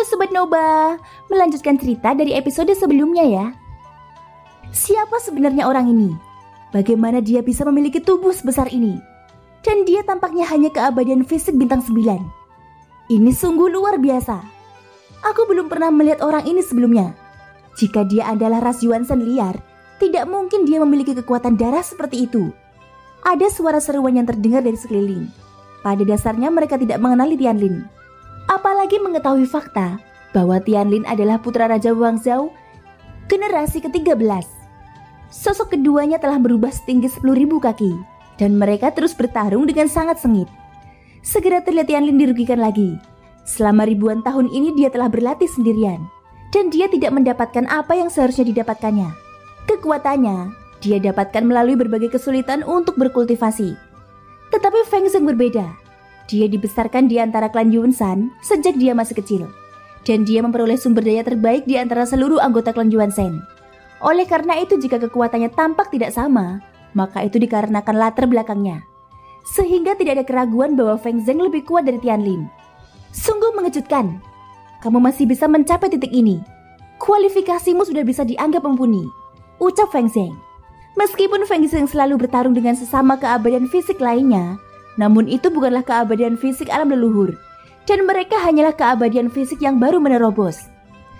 Sobat Noba, melanjutkan cerita dari episode sebelumnya ya. Siapa sebenarnya orang ini? Bagaimana dia bisa memiliki tubuh sebesar ini? Dan dia tampaknya hanya keabadian fisik bintang 9. Ini sungguh luar biasa. Aku belum pernah melihat orang ini sebelumnya. Jika dia adalah ras Yuansen liar, tidak mungkin dia memiliki kekuatan darah seperti itu. Ada suara seruan yang terdengar dari sekeliling. Pada dasarnya mereka tidak mengenali Tianlin. Apalagi mengetahui fakta bahwa Tianlin adalah putra Raja Wangzhou generasi ke-13. Sosok keduanya telah berubah setinggi 10.000 kaki dan mereka terus bertarung dengan sangat sengit. Segera terlihat Tianlin dirugikan lagi. Selama ribuan tahun ini dia telah berlatih sendirian dan dia tidak mendapatkan apa yang seharusnya didapatkannya. Kekuatannya dia dapatkan melalui berbagai kesulitan untuk berkultivasi. Tetapi Feng Zheng berbeda. Dia dibesarkan di antara klan Yuansan sejak dia masih kecil. Dan dia memperoleh sumber daya terbaik di antara seluruh anggota klan Yuansan. Oleh karena itu jika kekuatannya tampak tidak sama, maka itu dikarenakan latar belakangnya. Sehingga tidak ada keraguan bahwa Feng Zheng lebih kuat dari Tianlin. Sungguh mengejutkan. Kamu masih bisa mencapai titik ini. Kualifikasimu sudah bisa dianggap mumpuni, ucap Feng Zheng. Meskipun Feng Zheng selalu bertarung dengan sesama keabadian fisik lainnya, namun itu bukanlah keabadian fisik alam leluhur, dan mereka hanyalah keabadian fisik yang baru menerobos.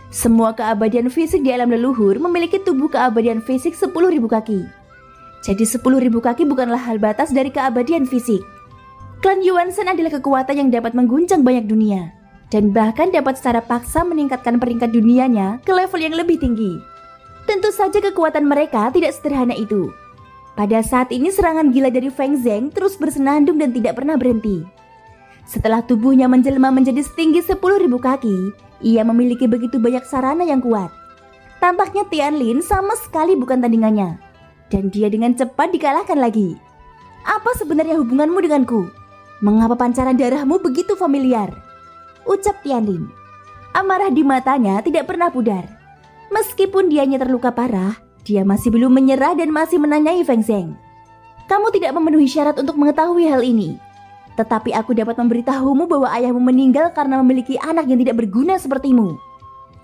Semua keabadian fisik di alam leluhur memiliki tubuh keabadian fisik 10.000 kaki. Jadi 10.000 kaki bukanlah hal batas dari keabadian fisik. Klan Yuansen adalah kekuatan yang dapat mengguncang banyak dunia, dan bahkan dapat secara paksa meningkatkan peringkat dunianya ke level yang lebih tinggi. Tentu saja kekuatan mereka tidak sederhana itu. Pada saat ini serangan gila dari Feng Zheng terus bersenandung dan tidak pernah berhenti. Setelah tubuhnya menjelma menjadi setinggi 10.000 kaki, ia memiliki begitu banyak sarana yang kuat. Tampaknya Tianlin sama sekali bukan tandingannya, dan dia dengan cepat dikalahkan lagi. Apa sebenarnya hubunganmu denganku? Mengapa pancaran darahmu begitu familiar? Ucap Tianlin. Amarah di matanya tidak pernah pudar. Meskipun dianya terluka parah, dia masih belum menyerah dan masih menanyai Feng Zheng. Kamu tidak memenuhi syarat untuk mengetahui hal ini. Tetapi aku dapat memberitahumu bahwa ayahmu meninggal karena memiliki anak yang tidak berguna sepertimu.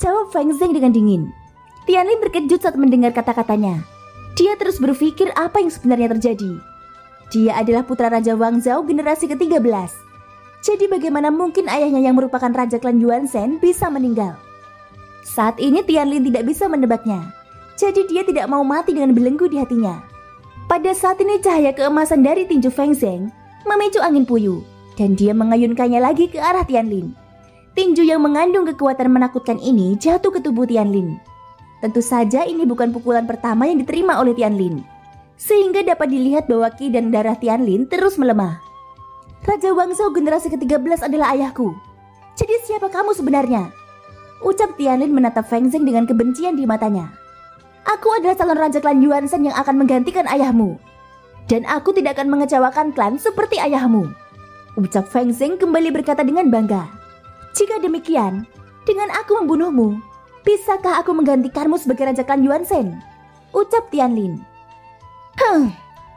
Jawab Feng Zheng dengan dingin. Tianlin terkejut saat mendengar kata-katanya. Dia terus berpikir apa yang sebenarnya terjadi. Dia adalah putra Raja Wangzhou generasi ke-13. Jadi bagaimana mungkin ayahnya yang merupakan Raja Klan Yuansen bisa meninggal? Saat ini Tianlin tidak bisa menebaknya. Jadi dia tidak mau mati dengan belenggu di hatinya. Pada saat ini cahaya keemasan dari tinju Feng Zheng memicu angin puyuh dan dia mengayunkannya lagi ke arah Tianlin. Tinju yang mengandung kekuatan menakutkan ini jatuh ke tubuh Tianlin. Tentu saja ini bukan pukulan pertama yang diterima oleh Tianlin, sehingga dapat dilihat bahwa ki dan darah Tianlin terus melemah. Raja Wangzhou generasi ke-13 adalah ayahku. Jadi siapa kamu sebenarnya? Ucap Tianlin menatap Feng Zheng dengan kebencian di matanya. Aku adalah calon raja klan Yuansen yang akan menggantikan ayahmu. Dan aku tidak akan mengecewakan klan seperti ayahmu. Ucap Feng Zheng kembali berkata dengan bangga. Jika demikian, dengan aku membunuhmu, bisakah aku menggantikanmu sebagai raja klan Yuansen? Ucap Tianlin.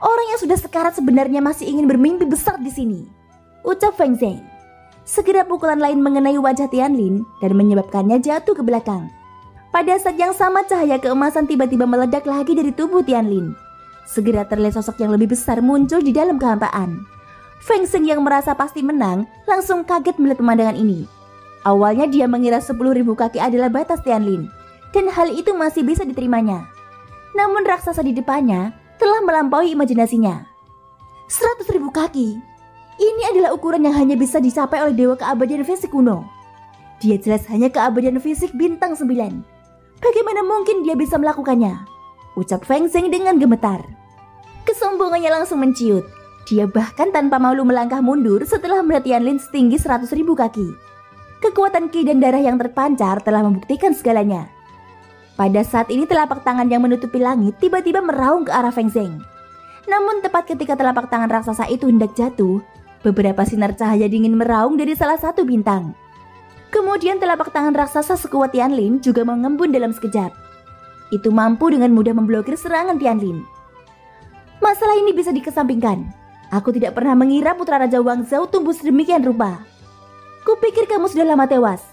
Orang yang sudah sekarat sebenarnya masih ingin bermimpi besar di sini. Ucap Feng Zheng. Segera pukulan lain mengenai wajah Tianlin dan menyebabkannya jatuh ke belakang. Pada saat yang sama cahaya keemasan tiba-tiba meledak lagi dari tubuh Tianlin. Segera terlihat sosok yang lebih besar muncul di dalam kehampaan. Feng Zheng yang merasa pasti menang langsung kaget melihat pemandangan ini. Awalnya dia mengira 10.000 kaki adalah batas Tianlin, dan hal itu masih bisa diterimanya. Namun raksasa di depannya telah melampaui imajinasinya. 100.000 kaki? Ini adalah ukuran yang hanya bisa dicapai oleh dewa keabadian fisik kuno. Dia jelas hanya keabadian fisik bintang 9. Bagaimana mungkin dia bisa melakukannya? Ucap Feng Zheng dengan gemetar. Kesombongannya langsung menciut. Dia bahkan tanpa malu melangkah mundur setelah melihat Tianlin setinggi 100.000 kaki. Kekuatan ki dan darah yang terpancar telah membuktikan segalanya. Pada saat ini telapak tangan yang menutupi langit tiba-tiba meraung ke arah Feng Zheng. Namun tepat ketika telapak tangan raksasa itu hendak jatuh, beberapa sinar cahaya dingin meraung dari salah satu bintang. Kemudian telapak tangan raksasa sekuat Tianlin juga mengembun dalam sekejap. Itu mampu dengan mudah memblokir serangan Tianlin. Masalah ini bisa dikesampingkan. Aku tidak pernah mengira putra Raja Wangzhou tumbuh sedemikian rupa. Kupikir kamu sudah lama tewas.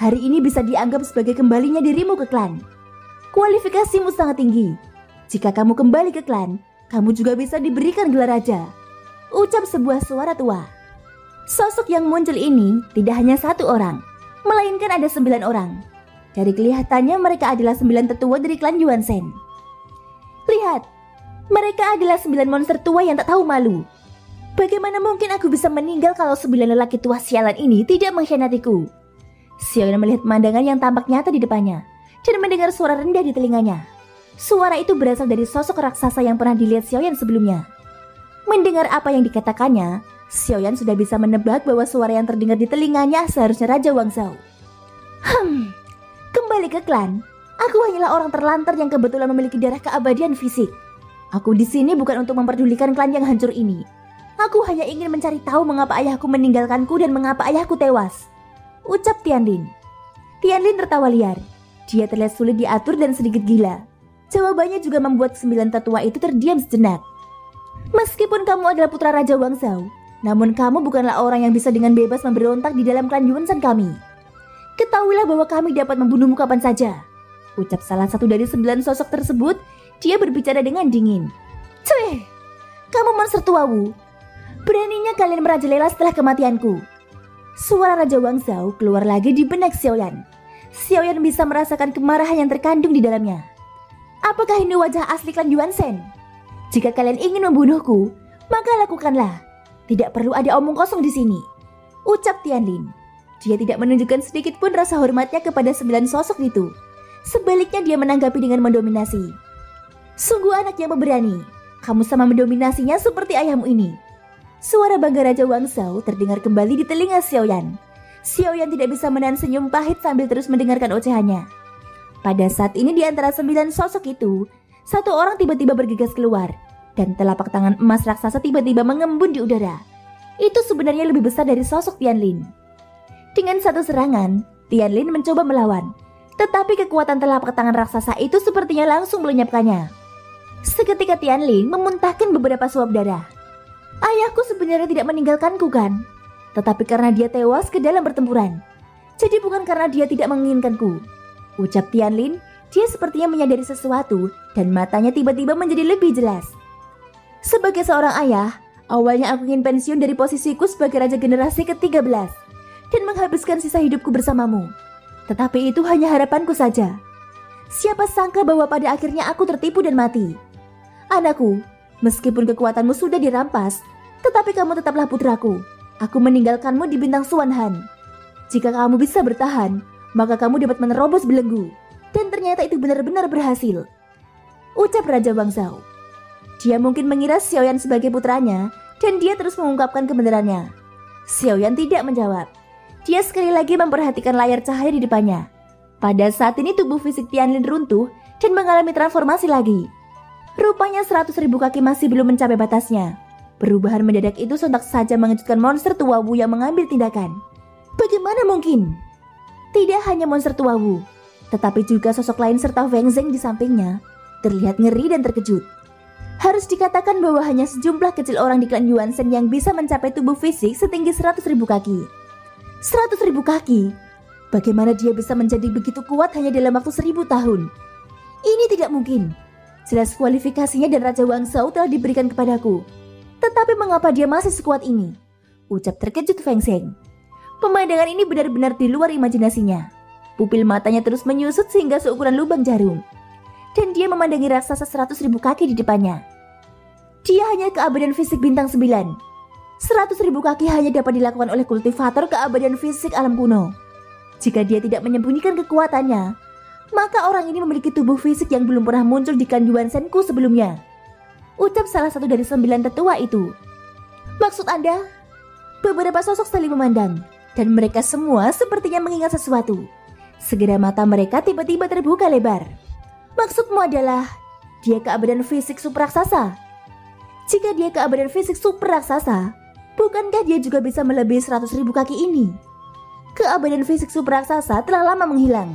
Hari ini bisa dianggap sebagai kembalinya dirimu ke klan. Kualifikasimu sangat tinggi. Jika kamu kembali ke klan, kamu juga bisa diberikan gelar raja, ucap sebuah suara tua. Sosok yang muncul ini tidak hanya satu orang, melainkan ada 9 orang. Dari kelihatannya mereka adalah 9 tetua dari klan Yuan Shen. Lihat, mereka adalah 9 monster tua yang tak tahu malu. Bagaimana mungkin aku bisa meninggal kalau 9 lelaki tua sialan ini tidak mengkhianatiku? Xiaoyan melihat pemandangan yang tampak nyata di depannya dan mendengar suara rendah di telinganya. Suara itu berasal dari sosok raksasa yang pernah dilihat Xiaoyan sebelumnya. Mendengar apa yang dikatakannya, Xiaoyan sudah bisa menebak bahwa suara yang terdengar di telinganya seharusnya Raja Wang Zhao. Kembali ke klan. Aku hanyalah orang terlantar yang kebetulan memiliki darah keabadian fisik. Aku di sini bukan untuk memperdulikan klan yang hancur ini. Aku hanya ingin mencari tahu mengapa ayahku meninggalkanku dan mengapa ayahku tewas, ucap Tianlin. Tianlin tertawa liar. Dia terlihat sulit diatur dan sedikit gila. Jawabannya juga membuat 9 tetua itu terdiam sejenak. Meskipun kamu adalah putra Raja Wang Zhao, namun kamu bukanlah orang yang bisa dengan bebas memberontak di dalam klan Yuan Shen kami. Ketahuilah bahwa kami dapat membunuhmu kapan saja, ucap salah satu dari 9 sosok tersebut. Dia berbicara dengan dingin. Cuy, kamu monster tua Wu. Beraninya kalian merajalela setelah kematianku. Suara Raja Wang Zhao keluar lagi di benak Xiaoyan. Xiaoyan bisa merasakan kemarahan yang terkandung di dalamnya. Apakah ini wajah asli klan Yuan Shen? Jika kalian ingin membunuhku, maka lakukanlah. Tidak perlu ada omong kosong di sini, ucap Tianlin. Dia tidak menunjukkan sedikit pun rasa hormatnya kepada 9 sosok itu. Sebaliknya dia menanggapi dengan mendominasi. Sungguh anak yang pemberani. Kamu sama mendominasinya seperti ayahmu ini. Suara bangga Raja Wang Zhao terdengar kembali di telinga Xiaoyan. Xiaoyan tidak bisa menahan senyum pahit sambil terus mendengarkan ocehannya. Pada saat ini di antara 9 sosok itu, satu orang tiba-tiba bergegas keluar dan telapak tangan emas raksasa tiba-tiba mengembun di udara. Itu sebenarnya lebih besar dari sosok Tianlin. Dengan satu serangan, Tianlin mencoba melawan, tetapi kekuatan telapak tangan raksasa itu sepertinya langsung melenyapkannya. Seketika Tianlin memuntahkan beberapa suap darah. Ayahku sebenarnya tidak meninggalkanku kan? Tetapi karena dia tewas ke dalam pertempuran. Jadi bukan karena dia tidak menginginkanku, ucap Tianlin. Dia sepertinya menyadari sesuatu dan matanya tiba-tiba menjadi lebih jelas. Sebagai seorang ayah, awalnya aku ingin pensiun dari posisiku sebagai raja generasi ke-13 dan menghabiskan sisa hidupku bersamamu. Tetapi itu hanya harapanku saja. Siapa sangka bahwa pada akhirnya aku tertipu dan mati. Anakku, meskipun kekuatanmu sudah dirampas, tetapi kamu tetaplah putraku. Aku meninggalkanmu di bintang Suanhan. Jika kamu bisa bertahan, maka kamu dapat menerobos belenggu. Dan ternyata itu benar-benar berhasil, ucap Raja Wang Zhao. Dia mungkin mengira Xiaoyan sebagai putranya dan dia terus mengungkapkan kebenarannya. Xiaoyan tidak menjawab. Dia sekali lagi memperhatikan layar cahaya di depannya. Pada saat ini tubuh fisik Tianlin runtuh dan mengalami transformasi lagi. Rupanya 100.000 kaki masih belum mencapai batasnya. Perubahan mendadak itu sontak saja mengejutkan monster tua Wu yang mengambil tindakan. Bagaimana mungkin? Tidak hanya monster tua Wu, tetapi juga sosok lain serta Wang Zheng di sampingnya terlihat ngeri dan terkejut. Harus dikatakan bahwa hanya sejumlah kecil orang di klan Yuan Shen yang bisa mencapai tubuh fisik setinggi 100.000 kaki. 100.000 kaki? Bagaimana dia bisa menjadi begitu kuat hanya dalam waktu 1000 tahun? Ini tidak mungkin. Jelas kualifikasinya dan Raja Wang Zhao telah diberikan kepadaku. Tetapi mengapa dia masih sekuat ini? Ucap terkejut Wang Zheng. Pemandangan ini benar-benar di luar imajinasinya. Pupil matanya terus menyusut sehingga seukuran lubang jarum. Dan dia memandangi raksasa 100.000 kaki di depannya. Dia hanya keabadian fisik bintang 9. 100.000 kaki hanya dapat dilakukan oleh kultivator keabadian fisik alam kuno. Jika dia tidak menyembunyikan kekuatannya, maka orang ini memiliki tubuh fisik yang belum pernah muncul di klan Yuan Shen-ku sebelumnya, ucap salah satu dari 9 tetua itu. Maksud Anda? Beberapa sosok saling memandang, dan mereka semua sepertinya mengingat sesuatu. Segera mata mereka tiba-tiba terbuka lebar. Maksudmu adalah dia keabadian fisik super raksasa? Jika dia keabadian fisik super raksasa, bukankah dia juga bisa melebihi 100.000 kaki ini? Keabadian fisik super raksasa telah lama menghilang.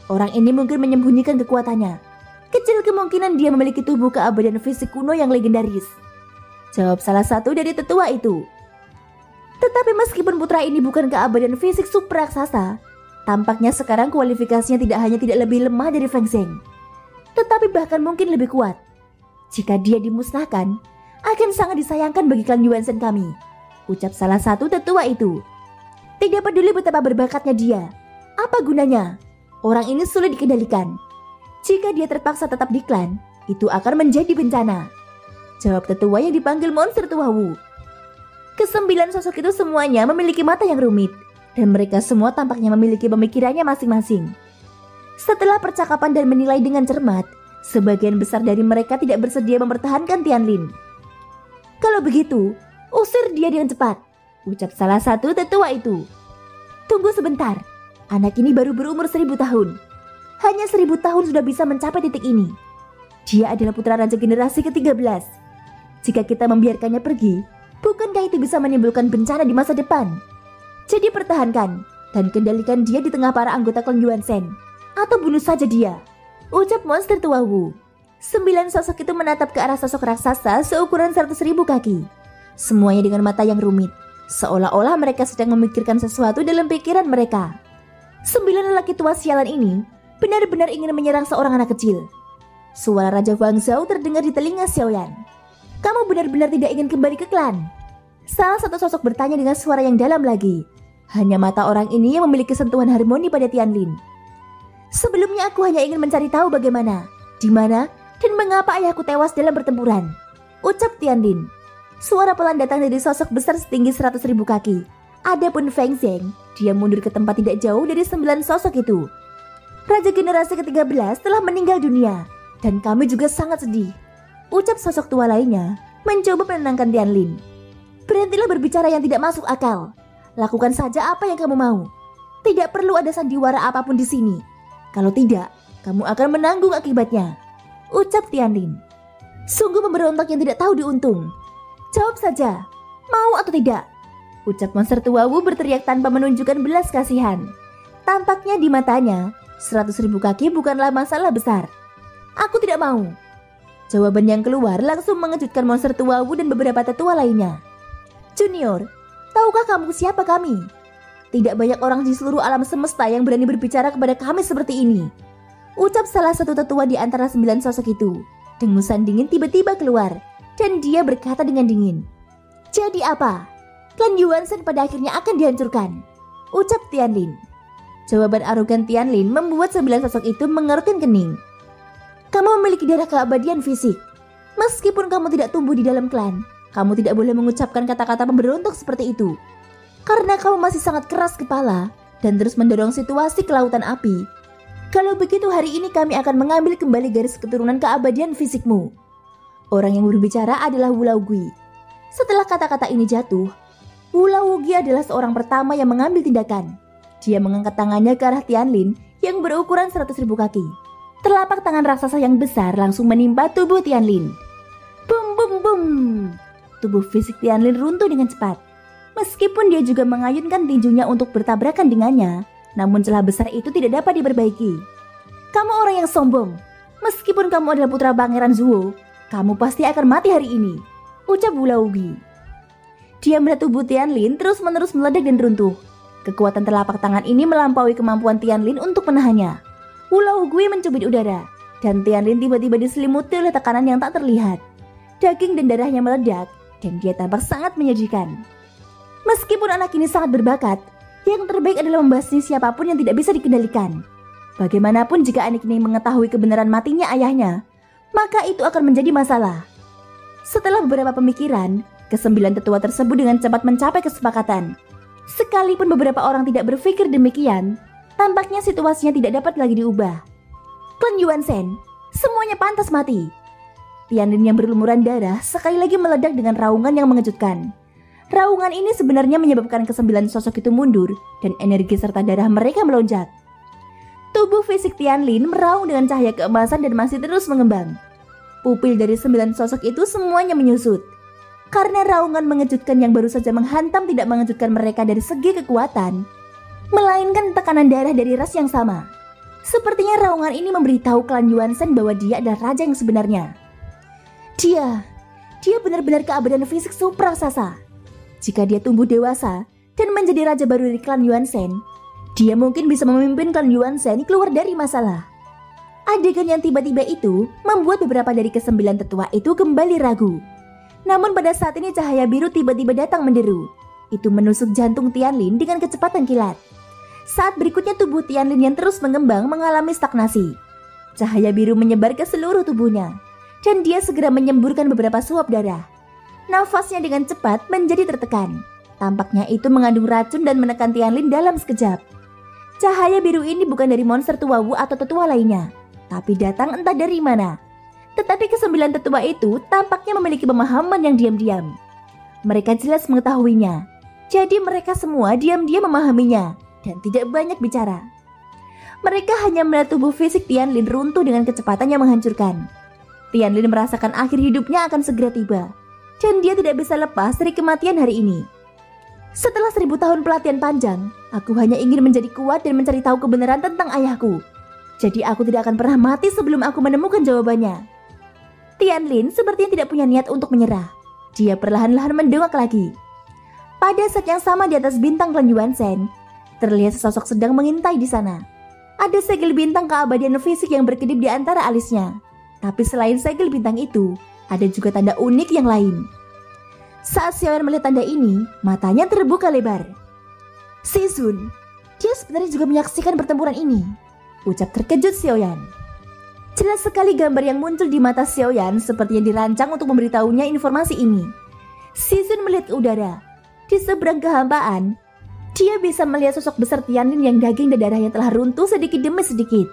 Orang ini mungkin menyembunyikan kekuatannya. Kecil kemungkinan dia memiliki tubuh keabadian fisik kuno yang legendaris, jawab salah satu dari tetua itu. Tetapi meskipun putra ini bukan keabadian fisik super raksasa, Tampaknya sekarang kualifikasinya tidak hanya tidak lebih lemah dari Feng Zheng, tetapi bahkan mungkin lebih kuat. Jika dia dimusnahkan, akan sangat disayangkan bagi klan Yuan Shen kami, ucap salah satu tetua itu. Tidak peduli betapa berbakatnya dia, apa gunanya? Orang ini sulit dikendalikan. Jika dia terpaksa tetap di klan, itu akan menjadi bencana, jawab tetua yang dipanggil monster tua Wu. Kesembilan sosok itu semuanya memiliki mata yang rumit, dan mereka semua tampaknya memiliki pemikirannya masing-masing. Setelah percakapan dan menilai dengan cermat, sebagian besar dari mereka tidak bersedia mempertahankan Tianlin. Kalau begitu, usir dia dengan cepat, ucap salah satu tetua itu. Tunggu sebentar, anak ini baru berumur 1000 tahun. Hanya 1000 tahun sudah bisa mencapai titik ini. Dia adalah putra raja generasi ke-13. Jika kita membiarkannya pergi, bukankah itu bisa menimbulkan bencana di masa depan? Jadi pertahankan dan kendalikan dia di tengah para anggota klan Yuan Shen, atau bunuh saja dia, ucap monster tua Wu. 9 sosok itu menatap ke arah sosok raksasa seukuran 100.000 kaki. Semuanya dengan mata yang rumit, seolah-olah mereka sedang memikirkan sesuatu dalam pikiran mereka. 9 lelaki tua sialan ini benar-benar ingin menyerang seorang anak kecil. Suara Raja Wang Zhao terdengar di telinga Xiaoyan. Kamu benar-benar tidak ingin kembali ke klan? Salah satu sosok bertanya dengan suara yang dalam lagi. Hanya mata orang ini yang memiliki sentuhan harmoni pada Tianlin. Sebelumnya aku hanya ingin mencari tahu bagaimana, di mana, dan mengapa ayahku tewas dalam pertempuran, ucap Tianlin. Suara pelan datang dari sosok besar setinggi 100.000 kaki. Adapun Feng Zheng, dia mundur ke tempat tidak jauh dari 9 sosok itu. Raja generasi ke-13 telah meninggal dunia, dan kami juga sangat sedih, ucap sosok tua lainnya, mencoba menenangkan Tianlin. Berhentilah berbicara yang tidak masuk akal. Lakukan saja apa yang kamu mau. Tidak perlu ada sandiwara apapun di sini. Kalau tidak, kamu akan menanggung akibatnya, ucap Tianlin. Sungguh pemberontak yang tidak tahu diuntung. Jawab saja, mau atau tidak, ucap monster tua Wu berteriak tanpa menunjukkan belas kasihan. Tampaknya di matanya, 100.000 kaki bukanlah masalah besar. Aku tidak mau. Jawaban yang keluar langsung mengejutkan monster tua Wu dan beberapa tetua lainnya. Junior, tahukah kamu siapa kami? Tidak banyak orang di seluruh alam semesta yang berani berbicara kepada kami seperti ini, ucap salah satu tetua di antara 9 sosok itu. Dengusan dingin tiba-tiba keluar, dan dia berkata dengan dingin. Jadi apa? Klan Yuan Shen pada akhirnya akan dihancurkan, ucap Tianlin. Jawaban arogan Tianlin membuat 9 sosok itu mengerutkan kening. Kamu memiliki darah keabadian fisik. Meskipun kamu tidak tumbuh di dalam klan, kamu tidak boleh mengucapkan kata-kata pemberontak seperti itu. Karena kamu masih sangat keras kepala dan terus mendorong situasi ke lautan api. Kalau begitu hari ini kami akan mengambil kembali garis keturunan keabadian fisikmu. Orang yang berbicara adalah Wu Laogui. Setelah kata-kata ini jatuh, Wu Laogui adalah seorang pertama yang mengambil tindakan. Dia mengangkat tangannya ke arah Tianlin yang berukuran 100.000 kaki. Telapak tangan raksasa yang besar langsung menimpa tubuh Tianlin. Bum bum bum. Tubuh fisik Tianlin runtuh dengan cepat. Meskipun dia juga mengayunkan tinjunya untuk bertabrakan dengannya, namun celah besar itu tidak dapat diperbaiki. Kamu orang yang sombong. Meskipun kamu adalah putra Pangeran Zuo, kamu pasti akan mati hari ini, ucap Wu Laogui. Dia melihat tubuh Tianlin terus-menerus meledak dan runtuh. Kekuatan telapak tangan ini melampaui kemampuan Tianlin untuk menahannya. Wu Laogui mencubit udara, dan Tianlin tiba-tiba diselimuti oleh tekanan yang tak terlihat. Daging dan darahnya meledak, dan dia tampak sangat menyedihkan. Meskipun anak ini sangat berbakat, yang terbaik adalah membasmi siapapun yang tidak bisa dikendalikan. Bagaimanapun jika anak ini mengetahui kebenaran matinya ayahnya, maka itu akan menjadi masalah. Setelah beberapa pemikiran, ke-9 tetua tersebut dengan cepat mencapai kesepakatan. Sekalipun beberapa orang tidak berpikir demikian, tampaknya situasinya tidak dapat lagi diubah. Klan Yuan Shen, semuanya pantas mati. Tianlin yang berlumuran darah sekali lagi meledak dengan raungan yang mengejutkan. Raungan ini sebenarnya menyebabkan ke-9 sosok itu mundur dan energi serta darah mereka melonjak. Tubuh fisik Tianlin meraung dengan cahaya keemasan dan masih terus mengembang. Pupil dari 9 sosok itu semuanya menyusut. Karena raungan mengejutkan yang baru saja menghantam tidak mengejutkan mereka dari segi kekuatan, melainkan tekanan darah dari ras yang sama. Sepertinya raungan ini memberitahu klan Yuan Shen bahwa dia adalah raja yang sebenarnya. Dia benar-benar keabadian fisik super raksasa. Jika dia tumbuh dewasa dan menjadi raja baru dari klan Yuan Shen, Dia mungkin bisa memimpin klan Yuan Shen keluar dari masalah. Adegan yang tiba-tiba itu membuat beberapa dari kesembilan tetua itu kembali ragu. Namun pada saat ini cahaya biru tiba-tiba datang menderu. Itu menusuk jantung Tianlin dengan kecepatan kilat. Saat berikutnya tubuh Tianlin yang terus mengembang mengalami stagnasi. Cahaya biru menyebar ke seluruh tubuhnya. Dan dia segera menyemburkan beberapa suap darah. Nafasnya dengan cepat menjadi tertekan. Tampaknya itu mengandung racun dan menekan Tianlin dalam sekejap. Cahaya biru ini bukan dari monster tua Wu atau tetua lainnya, tapi datang entah dari mana. Tetapi kesembilan tetua itu tampaknya memiliki pemahaman yang diam-diam. Mereka jelas mengetahuinya. Jadi mereka semua diam-diam memahaminya dan tidak banyak bicara. Mereka hanya melihat tubuh fisik Tianlin runtuh dengan kecepatan yang menghancurkan. Tianlin merasakan akhir hidupnya akan segera tiba, dan dia tidak bisa lepas dari kematian hari ini. Setelah 1000 tahun pelatihan panjang, aku hanya ingin menjadi kuat dan mencari tahu kebenaran tentang ayahku. Jadi aku tidak akan pernah mati sebelum aku menemukan jawabannya. Tianlin sepertinya tidak punya niat untuk menyerah. Dia perlahan-lahan mendongak lagi. Pada saat yang sama di atas bintang klan Yuan Shen, terlihat sesosok sedang mengintai di sana. Ada segel bintang keabadian fisik yang berkedip di antara alisnya. Tapi selain segel bintang itu, ada juga tanda unik yang lain. Saat Xiaoyan melihat tanda ini, matanya terbuka lebar. "Sizun, dia sebenarnya juga menyaksikan pertempuran ini," ucap terkejut Xiaoyan. Jelas sekali gambar yang muncul di mata Xiaoyan sepertinya dirancang untuk memberitahunya informasi ini. Sizun melihat ke udara. Di seberang kehampaan, dia bisa melihat sosok besar Tianlin yang daging dan darahnya telah runtuh sedikit demi sedikit.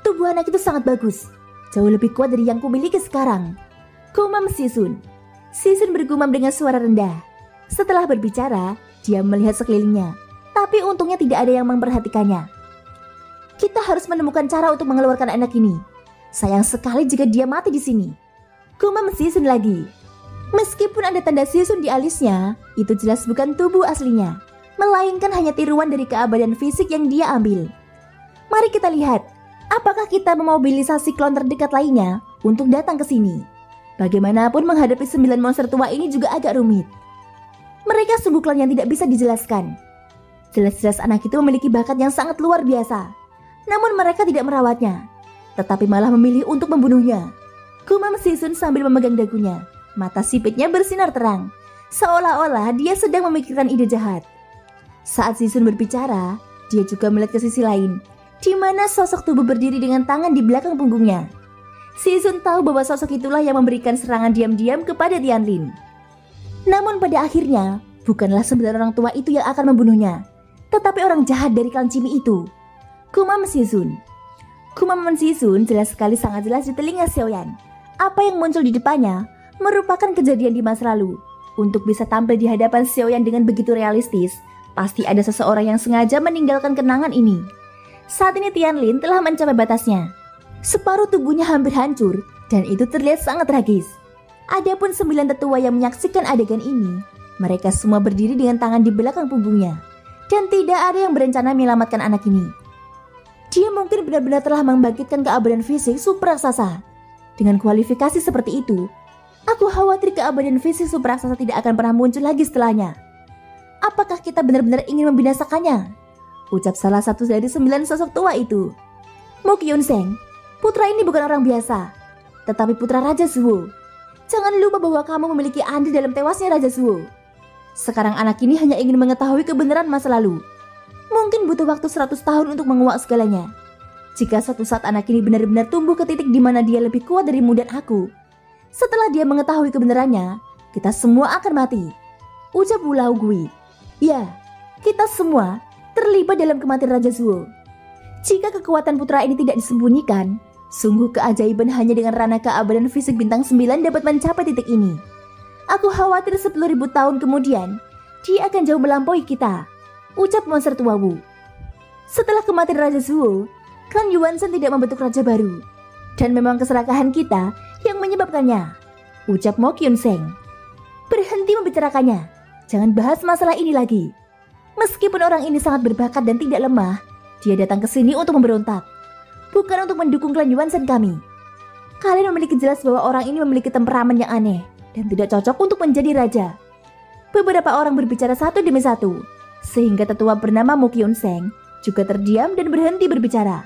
Tubuh anak itu sangat bagus. Jauh lebih kuat dari yang kumiliki sekarang, gumam Sizun. Sizun bergumam dengan suara rendah. Setelah berbicara, dia melihat sekelilingnya. Tapi untungnya tidak ada yang memperhatikannya. "Kita harus menemukan cara untuk mengeluarkan anak ini. Sayang sekali jika dia mati di sini," gumam Sizun lagi. Meskipun ada tanda Sizun di alisnya, itu jelas bukan tubuh aslinya, melainkan hanya tiruan dari keabadian fisik yang dia ambil. Mari kita lihat. Apakah kita memobilisasi klon terdekat lainnya untuk datang ke sini? Bagaimanapun menghadapi 9 monster tua ini juga agak rumit. Mereka sungguh klon yang tidak bisa dijelaskan. Jelas-jelas anak itu memiliki bakat yang sangat luar biasa. Namun mereka tidak merawatnya, tetapi malah memilih untuk membunuhnya. Gumam Sizun sambil memegang dagunya. Mata sipitnya bersinar terang, seolah-olah dia sedang memikirkan ide jahat. Saat Sizun berbicara, dia juga melihat ke sisi lain, di mana sosok tubuh berdiri dengan tangan di belakang punggungnya. Sizun tahu bahwa sosok itulah yang memberikan serangan diam-diam kepada Tianlin. Namun pada akhirnya, bukanlah 9 orang tua itu yang akan membunuhnya, tetapi orang jahat dari klan Cimi itu. Gumam Sizun. Gumaman Sizun jelas sekali, sangat jelas di telinga Xiaoyan. Apa yang muncul di depannya merupakan kejadian di masa lalu. Untuk bisa tampil di hadapan Xiaoyan dengan begitu realistis, pasti ada seseorang yang sengaja meninggalkan kenangan ini. Saat ini Tianlin telah mencapai batasnya. Separuh tubuhnya hampir hancur dan itu terlihat sangat tragis. Adapun 9 tetua yang menyaksikan adegan ini, mereka semua berdiri dengan tangan di belakang punggungnya dan tidak ada yang berencana menyelamatkan anak ini. Dia mungkin benar-benar telah membangkitkan keabadian fisik super raksasa. Dengan kualifikasi seperti itu, aku khawatir keabadian fisik super raksasa tidak akan pernah muncul lagi setelahnya. Apakah kita benar-benar ingin membinasakannya? Ucap salah satu dari 9 sosok tua itu. "Mo Kyun-seng, putra ini bukan orang biasa, tetapi putra Raja Zuo. Jangan lupa bahwa kamu memiliki andil dalam tewasnya Raja Zuo. Sekarang anak ini hanya ingin mengetahui kebenaran masa lalu. Mungkin butuh waktu 100 tahun untuk menguak segalanya. Jika suatu saat anak ini benar-benar tumbuh ke titik di mana dia lebih kuat darimu dan aku, setelah dia mengetahui kebenarannya, kita semua akan mati," ucap Wu Laogui. "Ya, kita semua terlibat dalam kematian Raja Zuo. Jika kekuatan putra ini tidak disembunyikan, sungguh keajaiban hanya dengan rana keabadian fisik bintang 9 dapat mencapai titik ini. Aku khawatir 10.000 tahun kemudian, dia akan jauh melampaui kita," ucap monster tua Wu. "Setelah kematian Raja Zuo, klan Yuan Shen tidak membentuk raja baru. Dan memang keserakahan kita yang menyebabkannya," ucap Mo Kyun-seng. "Berhenti membicarakannya. Jangan bahas masalah ini lagi. Meskipun orang ini sangat berbakat dan tidak lemah, dia datang ke sini untuk memberontak, bukan untuk mendukung klan Yuan Shen kami. Kalian memiliki jelas bahwa orang ini memiliki temperamen yang aneh dan tidak cocok untuk menjadi raja." Beberapa orang berbicara satu demi satu, sehingga tetua bernama Mo Kyun-seng juga terdiam dan berhenti berbicara.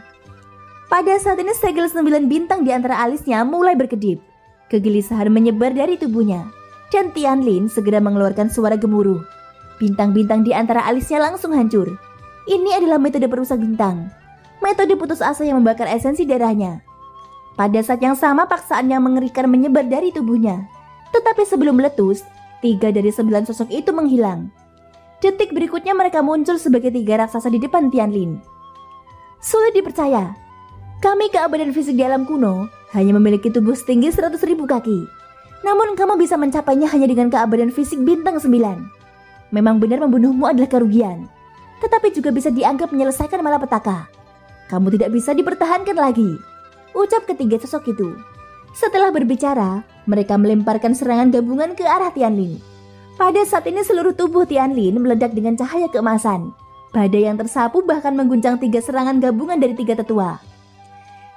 Pada saat ini segel 9 bintang di antara alisnya mulai berkedip. Kegelisahan menyebar dari tubuhnya, dan Tianlin segera mengeluarkan suara gemuruh. Bintang-bintang di antara alisnya langsung hancur. Ini adalah metode perusak bintang. Metode putus asa yang membakar esensi darahnya. Pada saat yang sama paksaan yang mengerikan menyebar dari tubuhnya. Tetapi sebelum meletus, 3 dari 9 sosok itu menghilang. Detik berikutnya mereka muncul sebagai 3 raksasa di depan Tianlin. Sulit dipercaya. Kami keabadian fisik di alam kuno hanya memiliki tubuh setinggi 100.000 kaki. Namun kamu bisa mencapainya hanya dengan keabadian fisik bintang 9. Memang benar membunuhmu adalah kerugian, tetapi juga bisa dianggap menyelesaikan malapetaka. Kamu tidak bisa dipertahankan lagi, ucap ketiga sosok itu. Setelah berbicara, mereka melemparkan serangan gabungan ke arah Tianlin. Pada saat ini seluruh tubuh Tianlin meledak dengan cahaya keemasan. Badai yang tersapu bahkan mengguncang 3 serangan gabungan dari 3 tetua.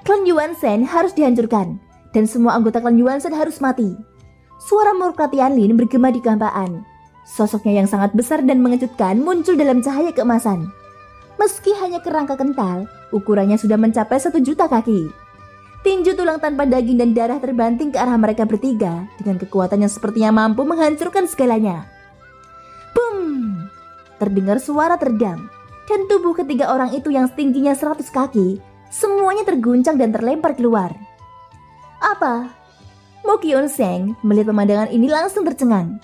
Klan Yuan-Shen harus dihancurkan, dan semua anggota klan Yuan-Shen harus mati. Suara murka Tianlin bergema di kehampaan. Sosoknya yang sangat besar dan mengejutkan muncul dalam cahaya keemasan. Meski hanya kerangka kental, ukurannya sudah mencapai 1 juta kaki. Tinju tulang tanpa daging dan darah terbanting ke arah mereka bertiga dengan kekuatan yang sepertinya mampu menghancurkan segalanya. Boom! Terdengar suara terdam, dan tubuh ketiga orang itu yang setingginya 100 kaki semuanya terguncang dan terlempar keluar. Apa? Mo Kyun-seng melihat pemandangan ini langsung tercengang.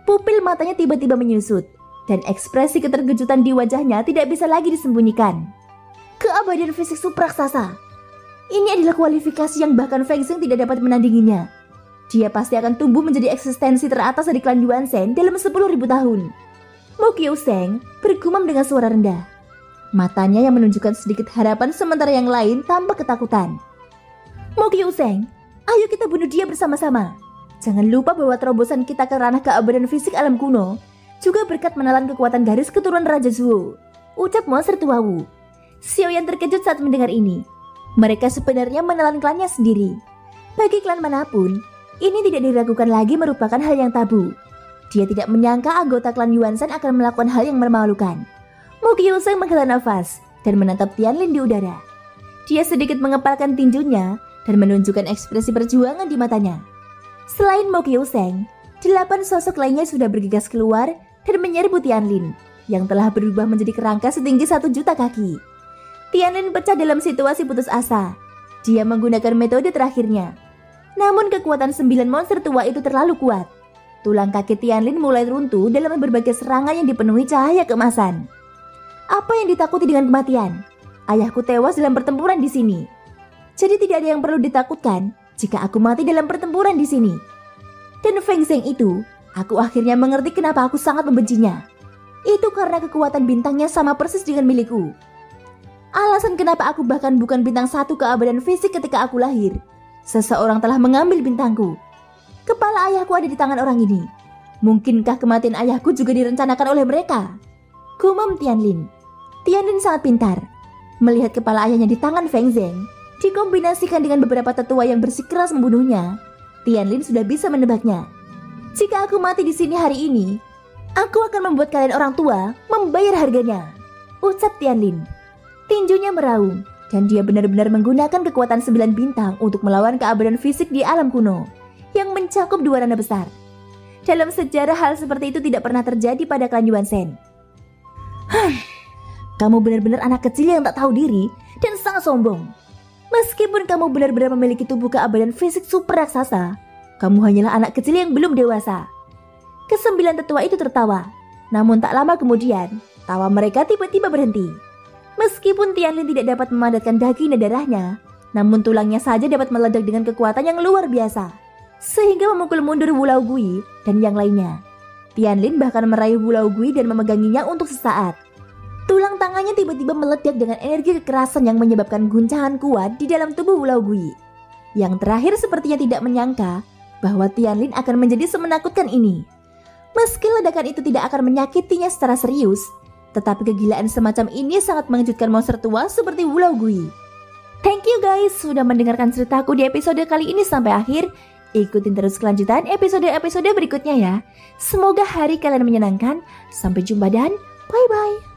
Pupil matanya tiba-tiba menyusut, dan ekspresi keterkejutan di wajahnya tidak bisa lagi disembunyikan. Keabadian fisik super raksasa. Ini adalah kualifikasi yang bahkan Feng Xing tidak dapat menandinginya. Dia pasti akan tumbuh menjadi eksistensi teratas dari klan Yuan-Shen dalam 10.000 tahun. Mo Kyun-seng bergumam dengan suara rendah. Matanya yang menunjukkan sedikit harapan sementara yang lain tampak ketakutan. Mo Kyun-seng, ayo kita bunuh dia bersama-sama. Jangan lupa bahwa terobosan kita ke ranah keabadian fisik alam kuno juga berkat menelan kekuatan garis keturunan Raja Zuo, ucap monster tua Wu. Xiaoyan terkejut saat mendengar ini. Mereka sebenarnya menelan klannya sendiri. Bagi klan manapun, ini tidak diragukan lagi merupakan hal yang tabu. Dia tidak menyangka anggota klan Yuan-Shen akan melakukan hal yang memalukan. Mo Kyun-seng menghela nafas dan menatap Tianlin di udara. Dia sedikit mengepalkan tinjunya dan menunjukkan ekspresi perjuangan di matanya. Selain Mo Kyun-seng, 8 sosok lainnya sudah bergegas keluar dan menyerbu Tianlin yang telah berubah menjadi kerangka setinggi 1 juta kaki. Tianlin pecah dalam situasi putus asa. Dia menggunakan metode terakhirnya. Namun kekuatan 9 monster tua itu terlalu kuat. Tulang kaki Tianlin mulai runtuh dalam berbagai serangan yang dipenuhi cahaya keemasan. Apa yang ditakuti dengan kematian? Ayahku tewas dalam pertempuran di sini. Jadi tidak ada yang perlu ditakutkan jika aku mati dalam pertempuran di sini. Dan Feng Xing itu, aku akhirnya mengerti kenapa aku sangat membencinya. Itu karena kekuatan bintangnya sama persis dengan milikku. Alasan kenapa aku bahkan bukan bintang 1 keabadian fisik ketika aku lahir. Seseorang telah mengambil bintangku. Kepala ayahku ada di tangan orang ini. Mungkinkah kematian ayahku juga direncanakan oleh mereka? Gumam Tianlin. Tianlin sangat pintar. Melihat kepala ayahnya di tangan Feng Xing, dikombinasikan dengan beberapa tetua yang bersikeras membunuhnya, Tianlin sudah bisa menebaknya. Jika aku mati di sini hari ini, aku akan membuat kalian orang tua membayar harganya, ucap Tianlin. Tinjunya meraung, dan dia benar-benar menggunakan kekuatan 9 bintang untuk melawan keabadian fisik di alam kuno yang mencakup 2 ranah besar. Dalam sejarah hal seperti itu tidak pernah terjadi pada klan Yuan-Shen. Kamu benar-benar anak kecil yang tak tahu diri dan sangat sombong. Meskipun kamu benar-benar memiliki tubuh keabadian fisik super raksasa, kamu hanyalah anak kecil yang belum dewasa. Ke-9 tetua itu tertawa, namun tak lama kemudian, tawa mereka tiba-tiba berhenti. Meskipun Tianlin tidak dapat memadatkan daging dan darahnya, namun tulangnya saja dapat meledak dengan kekuatan yang luar biasa, sehingga memukul mundur Wu Laogui dan yang lainnya. Tianlin bahkan meraih Wu Laogui dan memeganginya untuk sesaat. Tulang tangannya tiba-tiba meledak dengan energi kekerasan yang menyebabkan guncangan kuat di dalam tubuh Wu Laogui. Yang terakhir sepertinya tidak menyangka bahwa Tianlin akan menjadi semenakutkan ini. Meski ledakan itu tidak akan menyakitinya secara serius, tetapi kegilaan semacam ini sangat mengejutkan monster tua seperti Wu Laogui. Thank you guys sudah mendengarkan ceritaku di episode kali ini sampai akhir. Ikutin terus kelanjutan episode-episode berikutnya ya. Semoga hari kalian menyenangkan. Sampai jumpa dan bye-bye.